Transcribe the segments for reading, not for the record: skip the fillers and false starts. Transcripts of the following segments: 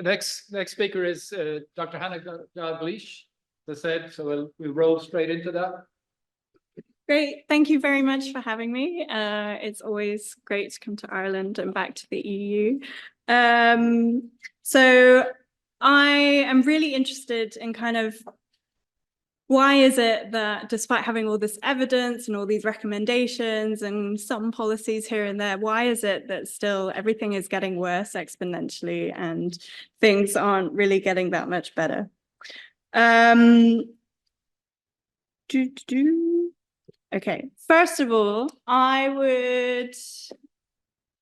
Next speaker is Dr. Hannah Dalgleish, as I said, so we'll roll straight into that. Great. Thank you very much for having me. It's always great to come to Ireland and back to the EU. So I am really interested in kind of why is it that despite having all this evidence and all these recommendations and some policies here and there, why is it that still everything is getting worse exponentially and things aren't really getting that much better? Okay, first of all, I would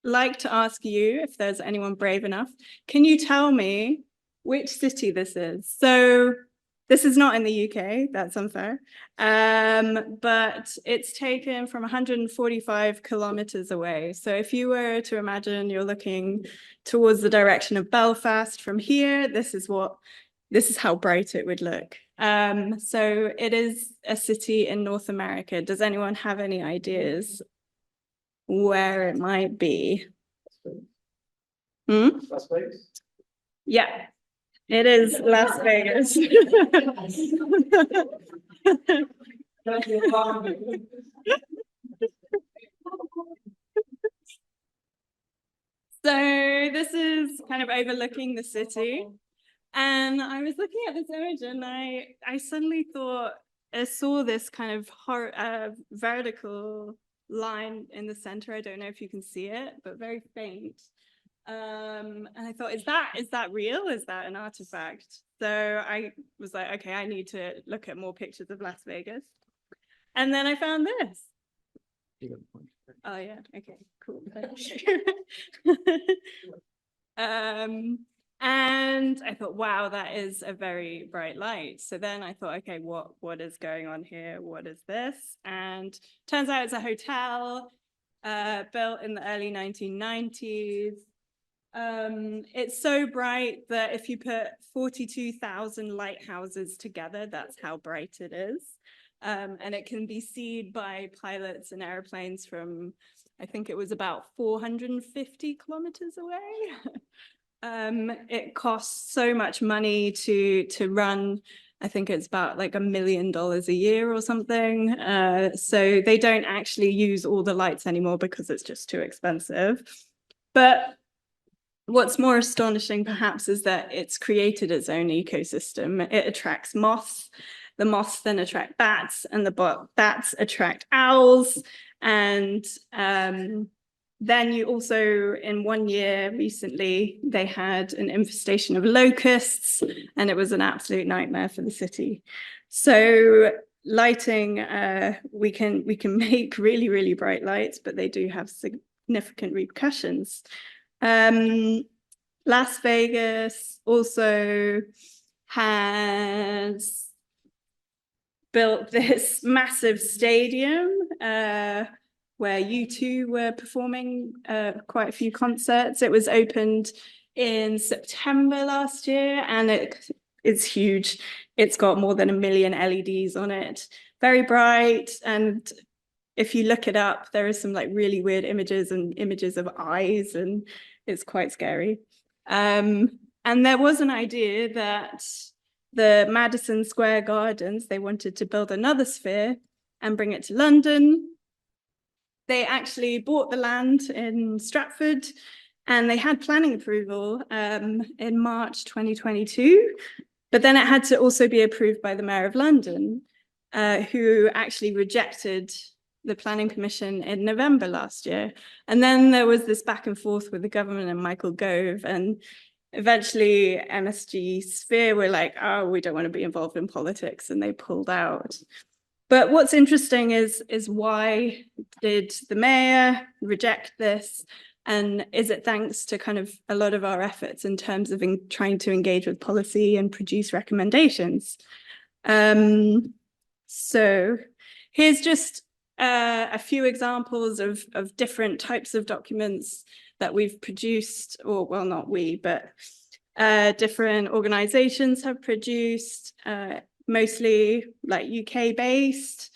like to ask you, if there's anyone brave enough, can you tell me which city this is? So this is not in the UK, that's unfair, but it's taken from 145 kilometers away. So if you were to imagine you're looking towards the direction of Belfast from here, this is how bright it would look. So it is a city in North America. Does anyone have any ideas where it might be? Las Vegas? Yeah, it is Las Vegas. So this is kind of overlooking the city. And I was looking at this image and I suddenly thought, I saw this kind of vertical line in the center. I don't know if you can see it, but very faint. And I thought, is that real? Is that an artifact? So I was like, okay, I need to look at more pictures of Las Vegas. And then I found this. Oh yeah, okay, cool. And I thought, wow, that is a very bright light. So then I thought, okay, what is going on here? What is this? And turns out it's a hotel built in the early 1990s. It's so bright that if you put 42,000 lighthouses together, that's how bright it is. And it can be seen by pilots and airplanes from, I think it was about 450 kilometers away. It costs so much money to run. I think it's about like $1 million a year or something. So they don't actually use all the lights anymore because it's just too expensive. But what's more astonishing perhaps is that it's created its own ecosystem. It attracts moths. The moths then attract bats, and the bats attract owls. And then you also, in 1 year recently, they had an infestation of locusts, and it was an absolute nightmare for the city. So lighting, we can make really, really bright lights, but they do have significant repercussions. Las Vegas also has built this massive stadium where U2 were performing quite a few concerts. It was opened in September last year, and it's huge. It's got more than 1 million LEDs on it. Very bright, and if you look it up, there is some like really weird images and images of eyes, and it's quite scary. And there was an idea that the Madison Square Gardens, they wanted to build another sphere and bring it to London. They actually bought the land in Stratford, and they had planning approval in March 2022, but then it had to also be approved by the Mayor of London, who actually rejected the Planning Commission in November last year. And then there was this back and forth with the government and Michael Gove, and eventually MSG Sphere were like, oh, we don't want to be involved in politics, and they pulled out. But what's interesting is why did the mayor reject this? And is it thanks to kind of a lot of our efforts in terms of trying to engage with policy and produce recommendations? So here's just a few examples of different types of documents that we've produced, or well, not we, but different organizations have produced, mostly like UK based,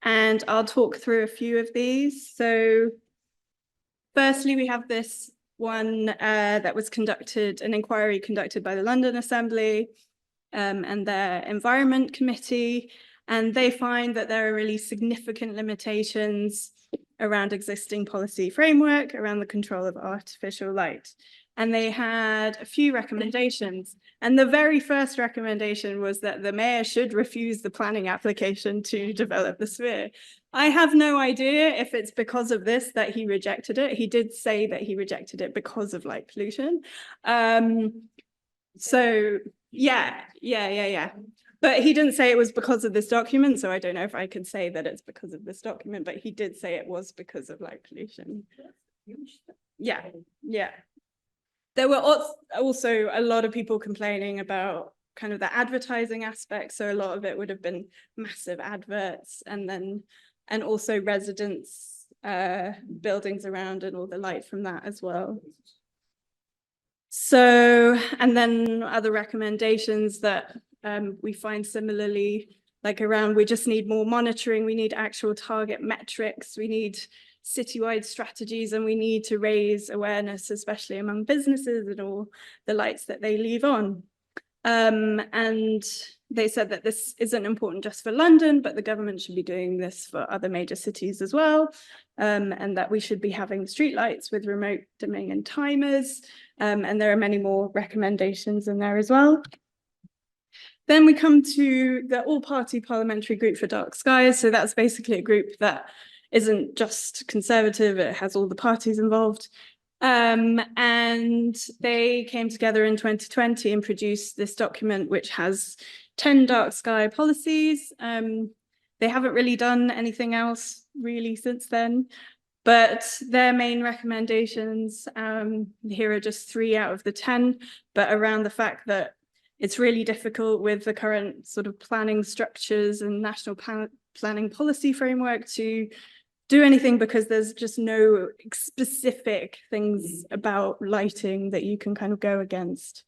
and I'll talk through a few of these. So firstly, we have this one that was an inquiry conducted by the London Assembly and their Environment Committee, and they find that there are really significant limitations around existing policy framework around the control of artificial light. And they had a few recommendations. And the very first recommendation was that the mayor should refuse the planning application to develop the sphere. I have no idea if it's because of this that he rejected it. He did say that he rejected it because of light pollution. So yeah. But he didn't say it was because of this document, so I don't know if I could say that it's because of this document, but he did say it was because of light pollution. Yeah. There were also a lot of people complaining about kind of the advertising aspect, so a lot of it would have been massive adverts, and also residents' buildings around and all the light from that as well. So, and then other recommendations that we find similarly, like around, we just need more monitoring, we need actual target metrics, we need citywide strategies, and we need to raise awareness, especially among businesses and all the lights that they leave on. And they said that this isn't important just for London, but the government should be doing this for other major cities as well, and that we should be having streetlights with remote dimming and timers. And there are many more recommendations in there as well. Then we come to the all-party parliamentary group for dark skies. So that's basically a group that isn't just Conservative, it has all the parties involved. And they came together in 2020 and produced this document, which has 10 dark sky policies. They haven't really done anything else really since then, but their main recommendations, here are just 3 out of the 10, but around the fact that it's really difficult with the current sort of planning structures and national planning policy framework to do anything, because there's just no specific things about lighting that you can kind of go against.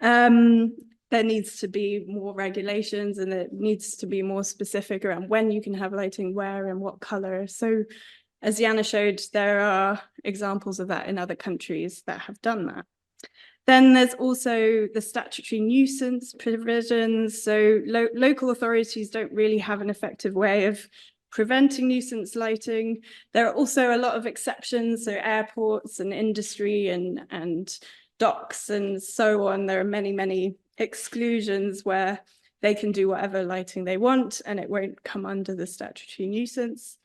There needs to be more regulations, and it needs to be more specific around when you can have lighting, where and what color. So as Jana showed, there are examples of that in other countries that have done that. Then there's also the statutory nuisance provisions. So local authorities don't really have an effective way of preventing nuisance lighting. There are also a lot of exceptions, so airports and industry and docks and so on. There are many exclusions where they can do whatever lighting they want and it won't come under the statutory nuisance.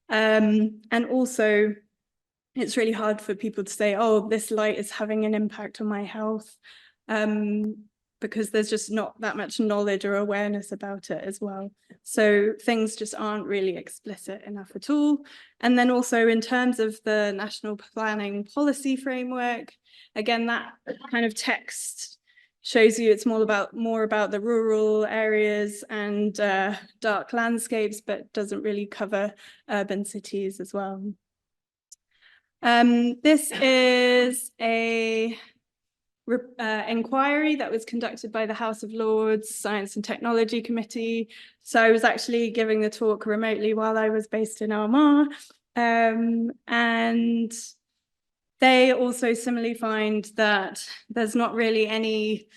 And also, it's really hard for people to say, oh, this light is having an impact on my health, because there's just not that much knowledge or awareness about it as well. So things just aren't really explicit enough at all. And then also in terms of the national planning policy framework, again, that kind of text shows you it's more about the rural areas and dark landscapes, but doesn't really cover urban cities as well. This is a inquiry that was conducted by the House of Lords Science and Technology Committee. So I was actually giving the talk remotely while I was based in Armagh. And they also similarly find that there's not really any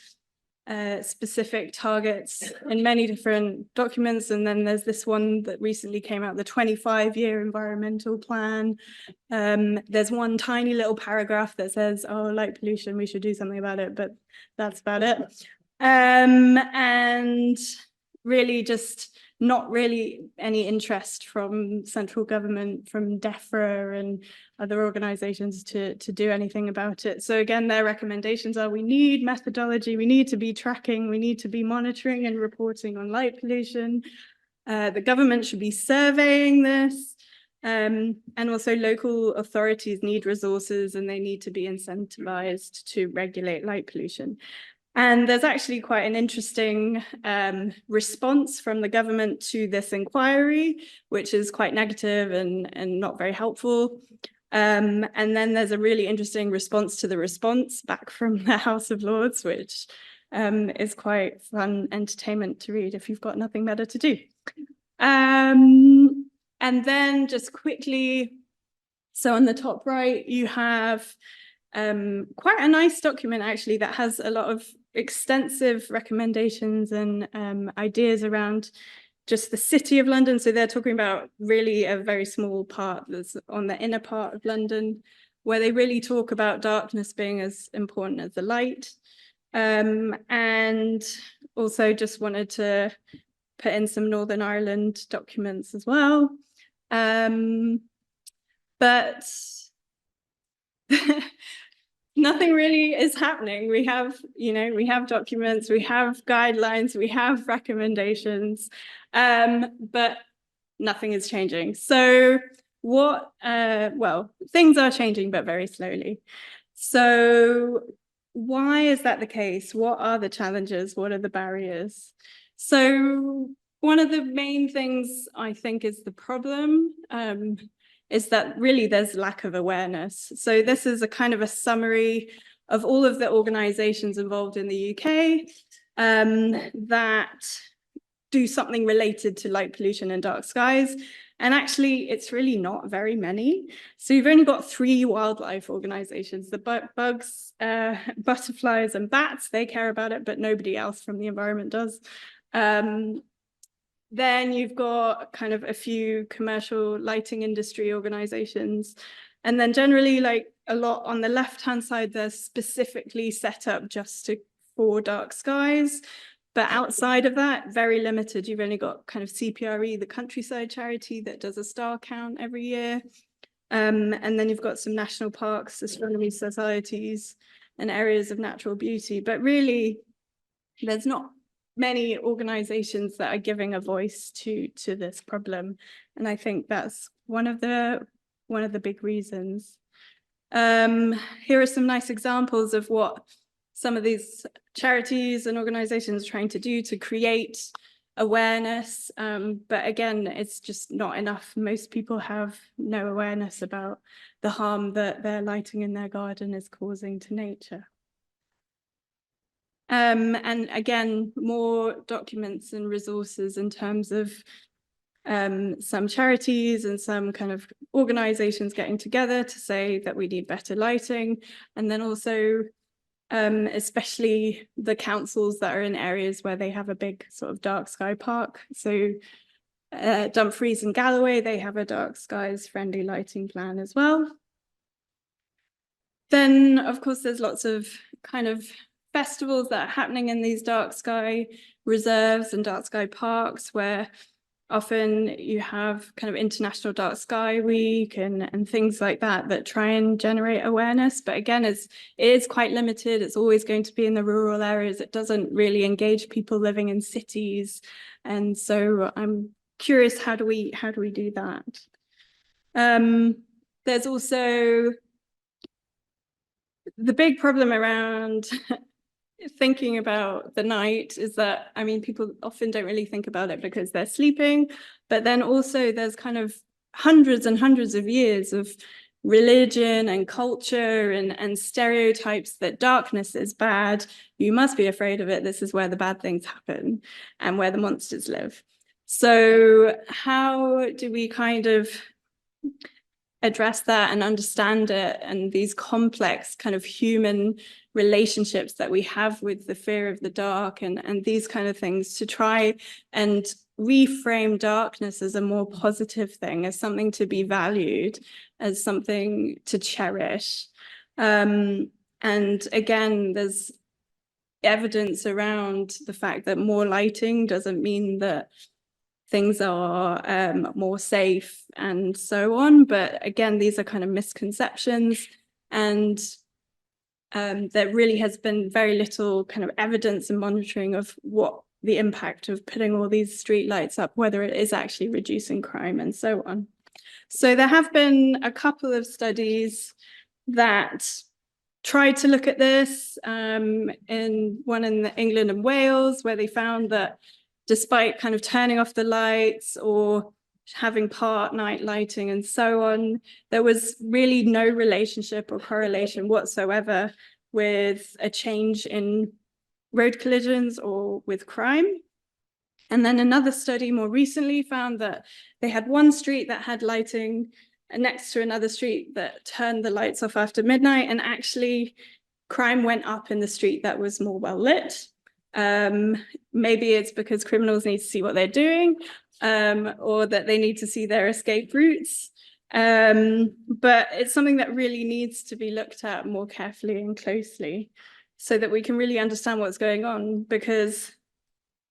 specific targets in many different documents. And then there's this one that recently came out, the 25-year environmental plan. There's one tiny little paragraph that says, oh, light pollution, we should do something about it, but that's about it. And really just not really any interest from central government, from DEFRA and other organizations to do anything about it. So again, their recommendations are, we need methodology, we need to be tracking, we need to be monitoring and reporting on light pollution. The government should be surveying this. And also local authorities need resources and they need to be incentivized to regulate light pollution. And there's actually quite an interesting response from the government to this inquiry, which is quite negative and not very helpful. And then there's a really interesting response to the response back from the House of Lords, which is quite fun entertainment to read if you've got nothing better to do. And then just quickly, so on the top right, you have quite a nice document actually that has a lot of extensive recommendations and ideas around just the city of London. So they're talking about really a very small part that's on the inner part of London, where they really talk about darkness being as important as the light. And also just wanted to put in some Northern Ireland documents as well. But nothing really is happening. We have, we have documents, we have guidelines, we have recommendations, but nothing is changing. So well, things are changing, but very slowly. So why is that the case? What are the challenges? What are the barriers? So one of the main things I think is the problem is that really there's lack of awareness. So this is a kind of a summary of all of the organizations involved in the UK that do something related to light pollution and dark skies. And actually, it's really not very many. So you've only got 3 wildlife organizations, the bugs, butterflies and bats, they care about it, but nobody else from the environment does. Then you've got kind of a few commercial lighting industry organizations. And then generally, like a lot on the left-hand side, they're specifically set up just for dark skies. But outside of that, very limited. You've only got kind of CPRE, the countryside charity that does a star count every year. And then you've got some national parks, astronomy societies, and areas of natural beauty. But really, there's not many organizations that are giving a voice to this problem. And I think that's one of the big reasons. Here are some nice examples of what some of these charities and organizations are trying to do to create awareness. But again, it's just not enough. Most people have no awareness about the harm that their lighting in their garden is causing to nature. And again, more documents and resources in terms of some charities and some kind of organizations getting together to say that we need better lighting. And then also, especially the councils that are in areas where they have a big sort of dark sky park. So Dumfries and Galloway, they have a dark skies friendly lighting plan as well. Then, of course, there's lots of kind of festivals that are happening in these dark sky reserves and dark sky parks, where often you have kind of International Dark Sky Week and things like that try and generate awareness. But again, it is quite limited. It's always going to be in the rural areas. It doesn't really engage people living in cities. And so I'm curious, how do we do that? There's also the big problem around thinking about the night is that, I mean, people often don't really think about it because they're sleeping, but then also there's kind of hundreds and hundreds of years of religion and culture and stereotypes that darkness is bad. You must be afraid of it. This is where the bad things happen and where the monsters live. So how do we kind of address that and understand it and these complex kind of human relationships that we have with the fear of the dark and these kind of things, to try and reframe darkness as a more positive thing, as something to be valued, as something to cherish. And again, there's evidence around the fact that more lighting doesn't mean that things are more safe and so on. But again, these are kind of misconceptions, and there really has been very little kind of evidence and monitoring of what the impact of putting all these street lights up, whether it is actually reducing crime and so on. So there have been a couple of studies that tried to look at this, in one in England and Wales, where they found that despite kind of turning off the lights or having part night lighting and so on, there was really no relationship or correlation whatsoever with a change in road collisions or with crime. And then another study more recently found that they had one street that had lighting next to another street that turned the lights off after midnight, and actually crime went up in the street that was more well lit. Maybe it's because criminals need to see what they're doing, or that they need to see their escape routes. But it's something that really needs to be looked at more carefully and closely so that we can really understand what's going on, because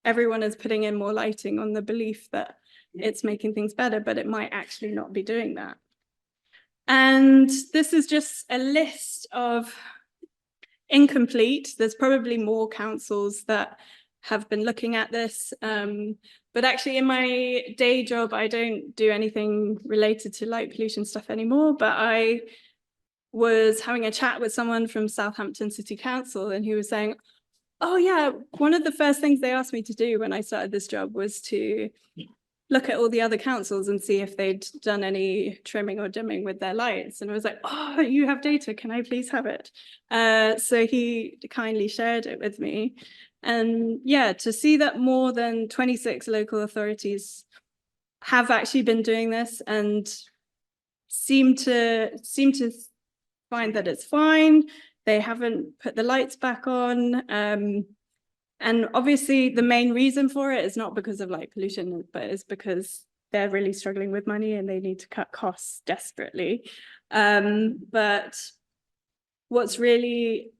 everyone is putting in more lighting on the belief that it's making things better, but it might actually not be doing that. And this is just a list of incomplete. There's probably more councils that have been looking at this. But actually in my day job, I don't do anything related to light pollution stuff anymore, but I was having a chat with someone from Southampton City Council, and he was saying, oh yeah, one of the first things they asked me to do when I started this job was to look at all the other councils and see if they'd done any trimming or dimming with their lights. And I was like, oh, you have data, can I please have it? So he kindly shared it with me. And yeah, to see that more than 26 local authorities have actually been doing this and seem to find that it's fine. They haven't put the lights back on. And obviously the main reason for it is not because of light pollution, but it's because they're really struggling with money and they need to cut costs desperately. But what's really,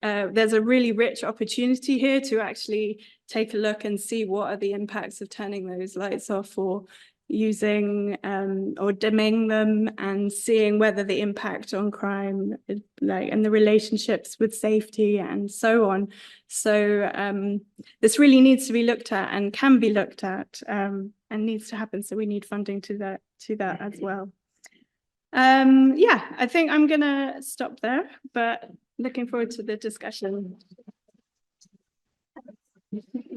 there's a really rich opportunity here to actually take a look and see what are the impacts of turning those lights off or using or dimming them, and seeing whether the impact on crime, like, and the relationships with safety and so on. So this really needs to be looked at and can be looked at, and needs to happen. So we need funding to that as well. Yeah, I think I'm gonna stop there, but looking forward to the discussion.